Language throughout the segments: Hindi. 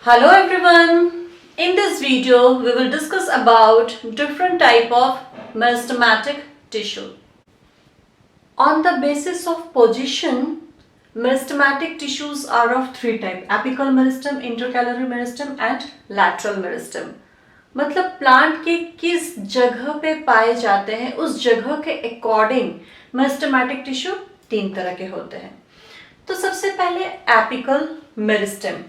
Hello everyone. In this video, we will discuss about different type of meristematic tissue. On the basis of position, meristematic tissues are of three type: apical meristem, intercalary meristem and lateral meristem. मतलब प्लांट के किस जगह पे पाए जाते हैं, उस जगह के अकॉर्डिंग मेरिस्टेमेटिक टिश्यू तीन तरह के होते हैं. तो सबसे पहले एपिकल मेरिस्टेम.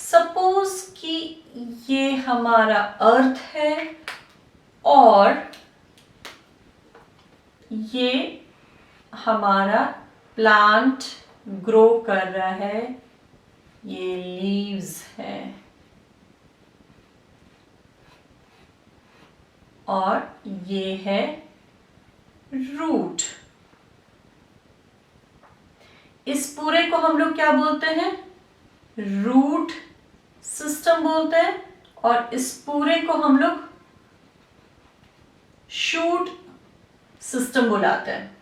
सपोज कि ये हमारा अर्थ है और ये हमारा प्लांट ग्रो कर रहा है, ये लीव्स है और ये है रूट. इस पूरे को हम लोग क्या बोलते हैं? रूट सिस्टम बोलते हैं और इस पूरे को हम लोग शूट सिस्टम बुलाते हैं.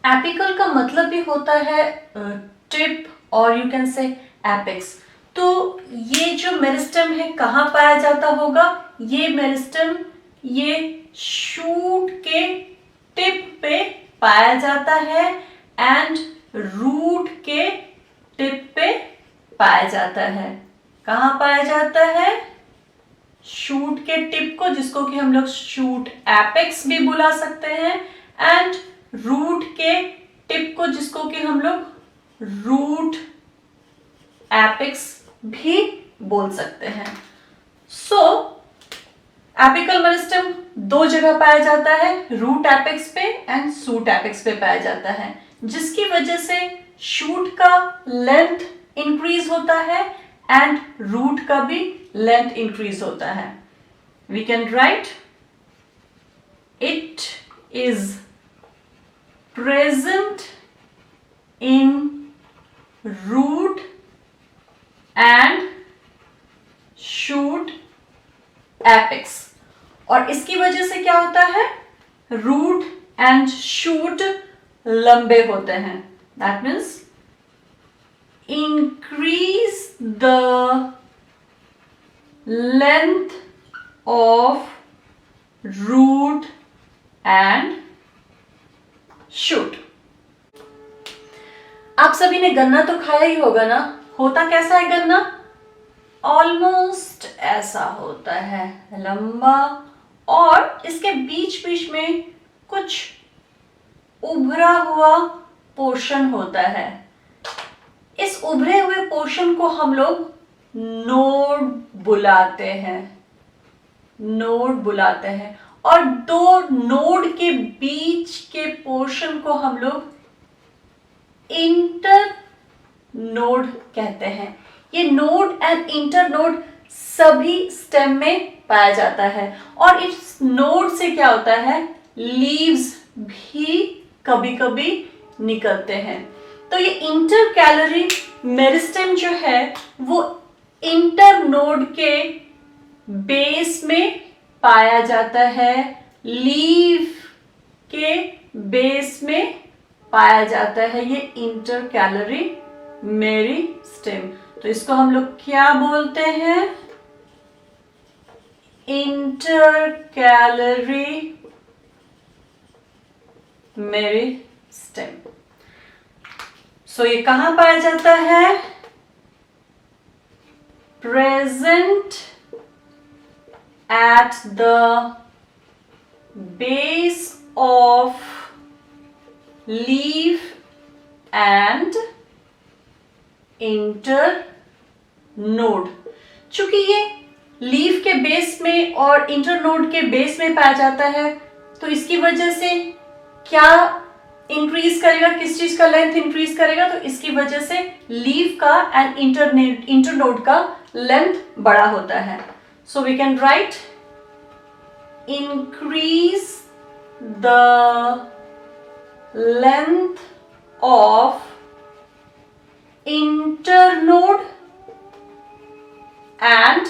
एपिकल का मतलब भी होता है टिप और यू कैन से एपेक्स. तो ये जो मेरिस्टेम है कहाँ पाया जाता होगा? ये मेरिस्टेम ये शूट के टिप पे पाया जाता है एंड रूट के टिप पे पाया जाता है. कहाँ पाया जाता है? शूट के टिप को, जिसको कि हम लोग शूट एपेक्स भी बुला सकते हैं, एंड रूट के टिप को, जिसको कि हम लोग रूट एपेक्स भी बोल सकते हैं. सो एपिकल मेरिस्टेम दो जगह पाया जाता है, रूट एपेक्स पे एंड शूट एपेक्स पे पाया जाता है, जिसकी वजह से शूट का लेंथ इंक्रीज होता है एंड रूट का भी लेंथ इंक्रीज होता है. We can write it is present in root and shoot apex. और इसकी वजह से क्या होता है? रूट एंड शूट लंबे होते हैं. That means increase the length of root and shoot. आप सभी ने गन्ना तो खाया ही होगा ना. होता कैसा है गन्ना? ऑलमोस्ट ऐसा होता है, लंबा, और इसके बीच बीच में कुछ उभरा हुआ पोर्शन होता है. इस उभरे हुए पोर्शन को हम लोग नोड बुलाते हैं. नोड बुलाते हैं और दो नोड के बीच के पोर्शन को हम लोग इंटर नोड कहते हैं. ये नोड एंड इंटर नोड सभी स्टेम में पाया जाता है और इस नोड से क्या होता है? लीव्स भी कभी कभी निकलते हैं. तो ये इंटरकैलरी मेरिस्टेम जो है वो इंटर नोड के बेस में पाया जाता है, लीव के बेस में पाया जाता है. ये इंटरकैलरी मेरिस्टेम. तो इसको हम लोग क्या बोलते हैं? Intercalary meristem. सो ये कहां पाया जाता है? Present at the base of leaf and inter node. चूंकि ये लीफ के बेस में और इंटर नोड के बेस में पाया जाता है, तो इसकी वजह से क्या इंक्रीज करेगा? किस चीज का लेंथ इंक्रीज करेगा? तो इसकी वजह से लीफ का एंड इंटर नोड का लेंथ बड़ा होता है. So we can write increase the length of internode and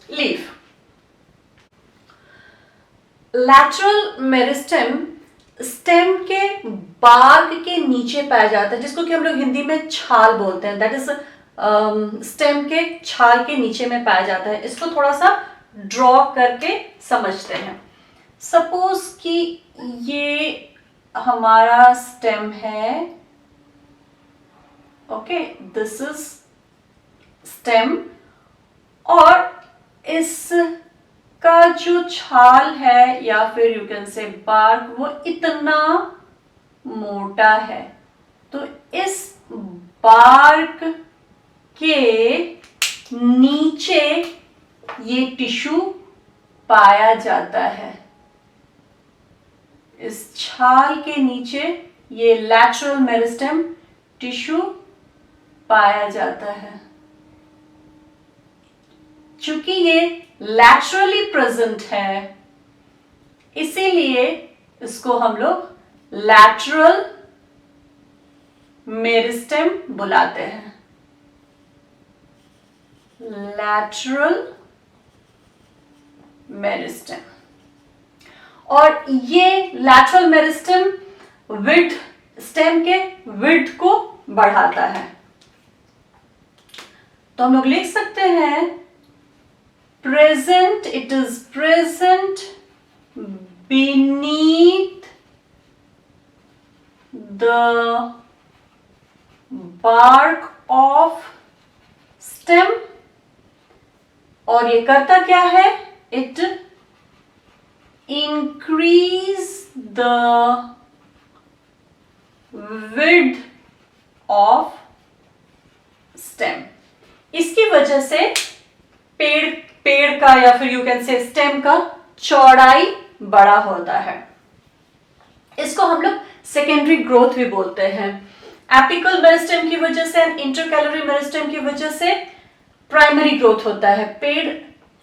leaf. Lateral meristem stem के बार्क के नीचे पाया जाता है, जिसको कि हम लोग हिंदी में छाल बोलते हैं। दैट इज स्टेम के छाल के नीचे में पाया जाता है। इसको थोड़ा सा ड्रॉ करके समझते हैं। सपोज कि ये हमारा स्टेम है, ओके, दिस इज स्टेम, और इसका जो छाल है या फिर यू कैन से बार्क, वो इतना मोटा है। तो इस बार्क के नीचे ये टिश्यू पाया जाता है। इस छाल के नीचे ये लैटरल मेरिस्टेम टिश्यू पाया जाता है। चूंकि ये लैटरली प्रेजेंट है, इसीलिए इसको हम लोग लैटरल मेरिस्टेम बुलाते हैं। Lateral meristem. और ये लैटरल मेरिस्टेम विड्थ, स्टेम के विड्थ को बढ़ाता है। तो हम लोग लिख सकते हैं present, it is present beneath the bark of stem। और ये करता क्या है? It increase the width of stem। इसकी वजह से पेड़ का या फिर यू कैन से स्टेम का चौड़ाई बड़ा होता है। इसको हम लोग सेकेंडरी ग्रोथ भी बोलते हैं। एपिकल मेरिस्टेम की वजह से एंड इंटरकैलरी मेरिस्टेम की वजह से प्राइमरी ग्रोथ होता है। पेड़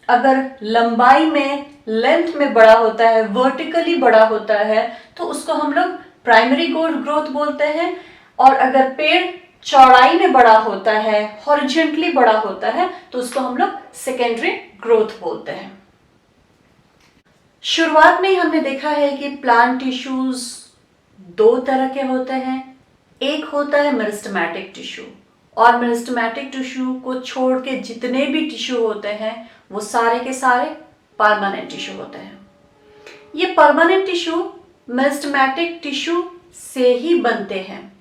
अगर लंबाई में, लेंथ में बड़ा होता है, वर्टिकली बड़ा होता है, तो उसको हम लोग प्राइमरी ग्रोथ बोलते हैं। और अगर पेड़ चौड़ाई में बड़ा होता है, हॉरिजॉन्टली बड़ा होता है, तो उसको हम लोग सेकेंडरी ग्रोथ बोलते हैं। शुरुआत में ही हमने देखा है कि प्लांट टिश्यूज दो तरह के होते हैं। एक होता है मेरिस्टेमेटिक टिश्यू, और मेरिस्टेमेटिक टिश्यू को छोड़ के जितने भी टिश्यू होते हैं वो सारे के सारे परमानेंट टिश्यू होते हैं। ये परमानेंट टिश्यू मेरिस्टेमेटिक टिश्यू से ही बनते हैं।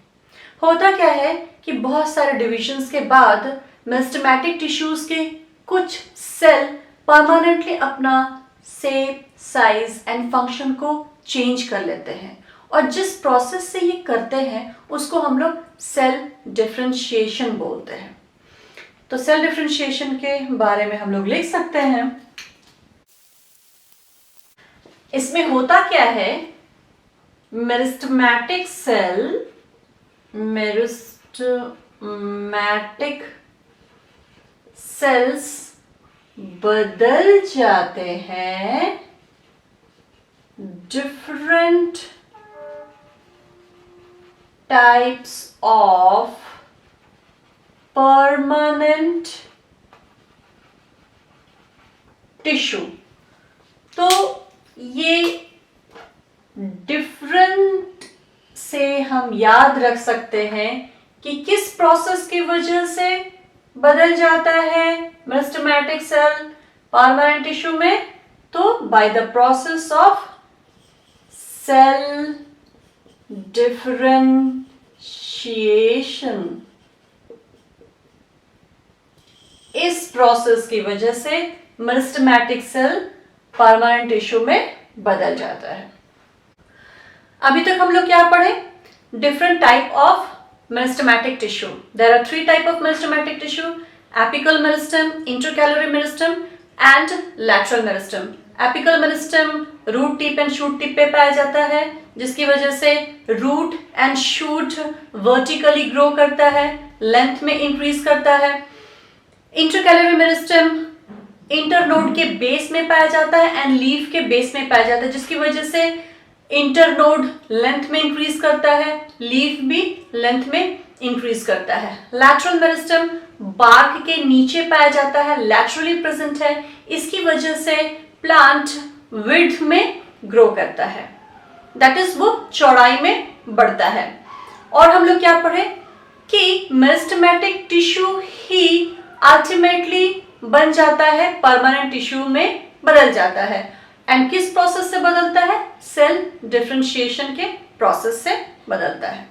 होता क्या है कि बहुत सारे डिविजन्स के बाद मेरिस्टेमेटिक टिश्यूज के कुछ सेल परमानेंटली अपना शेप, साइज एंड फंक्शन को चेंज कर लेते हैं, और जिस प्रोसेस से ये करते हैं उसको हम लोग सेल डिफरेंशिएशन बोलते हैं। तो सेल डिफरेंशिएशन के बारे में हम लोग लिख सकते हैं। इसमें होता क्या है, मेरिस्टेमेटिक सेल, मेरिस्टेमेटिक सेल्स बदल जाते हैं different types of permanent tissue. तो ये डिफरेंट से हम याद रख सकते हैं कि किस प्रोसेस की वजह से बदल जाता है मेरिस्टेमेटिक सेल परमानेंट टिश्यू में। तो by the process of cell differentiation. इस प्रोसेस की वजह से मेरिस्टेमेटिक सेल परमानेंट टिश्यू में बदल जाता है। अभी तक हम लोग क्या पढ़े? Different type of meristematic tissue. There are 3 type of meristematic tissue: apical meristem, intercalary meristem and lateral meristem. Apical meristem root tip and shoot tip पे पाया जाता है, जिसकी वजह से root and shoot vertically grow करता है, लेंथ में इंक्रीज करता है। इंटरकैलरी मेरिस्टेम इंटरनोड के बेस में पाया जाता है एंड लीफ के बेस में पाया जाता है, जिसकी वजह से इंटरनोड लेंथ में इंक्रीज करता है, लीफ भी लेंथ में इंक्रीज करता है। लैटरल मेरिस्टेम बार्क के नीचे पाया जाता है, लैटरली प्रेजेंट है, इसकी वजह से प्लांट विड्थ में ग्रो करता है। दैट इज वो चौड़ाई में बढ़ता है। और हम लोग क्या पढ़े कि मेरिस्टेमेटिक टिश्यू ही अल्टीमेटली बन जाता है, परमानेंट टिश्यू में बदल जाता है। एंड किस प्रोसेस से बदलता है? सेल डिफरेंशिएशन के प्रोसेस से बदलता है।